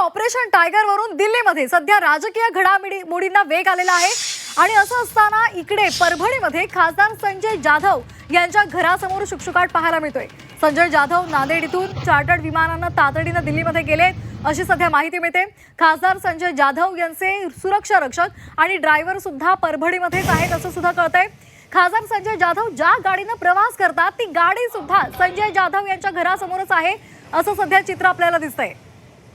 Operation tiger वरून दिल्लीमध्ये सध्या राजकीय घडामोडींना वेग आलेला आहे आणि असं असताना इकडे परभणीमध्ये खासदार संजय जाधव यांच्या घरासमोर शुकशुकाट पाहायला मिळतोय। संजय जाधव नांदेड इथून चार्टर्ड विमानानं तातडीनं दिल्लीमध्ये गेले अशी सध्या माहिती मिळते। खासदार संजय जाधव यांचे सुरक्षा रक्षक आणि ड्रायव्हर सुद्धा परभणीमध्येच आहेत असं सुद्धा कळतंय। खासदार संजय जाधव ज्या गाडीनं प्रवास करतात ती गाडी सुद्धा संजय जाधव यांच्या घरासमोरच आहे असं सध्या चित्र आपल्याला दिसतंय।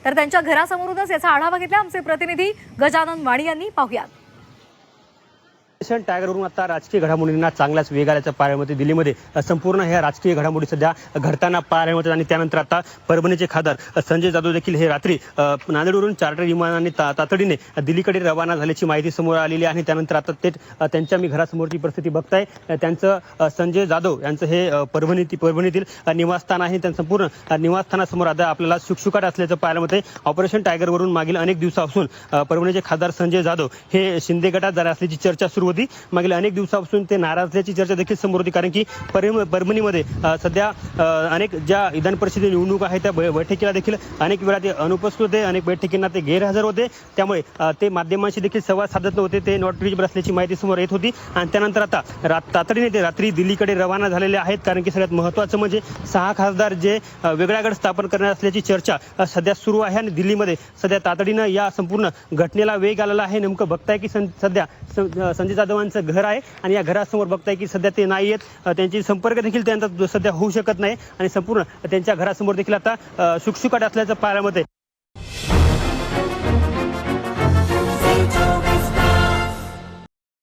तर त्यांच्या घरासमोरूनच याचा आढावा घेतला आमचे प्रतिनिधी गजानन वाणी यांनी। पाहूयात। ऑपरेशन टायगरवरून आता राजकीय घडामोडींना चांगलाच वेग आल्याचं पाहायला मिळते। दिल्लीमध्ये संपूर्ण ह्या राजकीय घडामोडी सध्या घडताना पाहायला मिळतात आणि त्यानंतर आता परभणीचे खासदार संजय जाधव देखील हे रात्री नांदेडवरून चार्टर विमानाने तातडीने दिल्लीकडे रवाना झाल्याची माहिती समोर आलेली आहे आणि त्यानंतर आता ते त्यांच्या मी घरासमोरची परिस्थिती बघताय। त्यांचं संजय जाधव यांचं हे परभणीतील निवासस्थान आहे। त्या संपूर्ण निवासस्थानासमोर आता आपल्याला शुकशुकाट असल्याचं पाहायला मिळते। ऑपरेशन टायगरवरून मागील अनेक दिवसापासून परभणीचे खासदार संजय जाधव हे शिंदे गटात जाणार असल्याची चर्चा सुरू होती। मागील अनेक दिवसापासून ते नाराज असल्याची चर्चा देखील समोर होती, कारण की परभणीमध्ये सध्या अनेक ज्या विधान परिषदेची निवडणूक आहे त्या बैठकीला देखील अनेक वेळा ते अनुपस्थित होते, अनेक बैठकींना ते गैरहजर होते। त्यामुळे ते माध्यमांशी देखील संवाद साधत नव्हते, ते नॉट रिचेबल असल्याची माहिती समोर येत होती आणि त्यानंतर आता तातडीने ते रात्री दिल्लीकडे रवाना झालेले आहेत। कारण की सगळ्यात महत्त्वाचं म्हणजे 6 खासदार जे वेगळा गट स्थापन करणार असल्याची चर्चा सध्या सुरू आहे आणि दिल्लीमध्ये सध्या तातडीनं या संपूर्ण घटनेला वेग आलेला आहे। नेमकं बघताय की सध्या संजय जाधवांचं घर आहे आणि या घरासमोर बघताय की सध्या ते नाही आहेत, त्यांची संपर्क देखील त्यांचा सध्या होऊ शकत नाही आणि संपूर्ण त्यांच्या घरासमोर देखील आता शुकशुकाट असल्याचं पाहायला मिळतंय।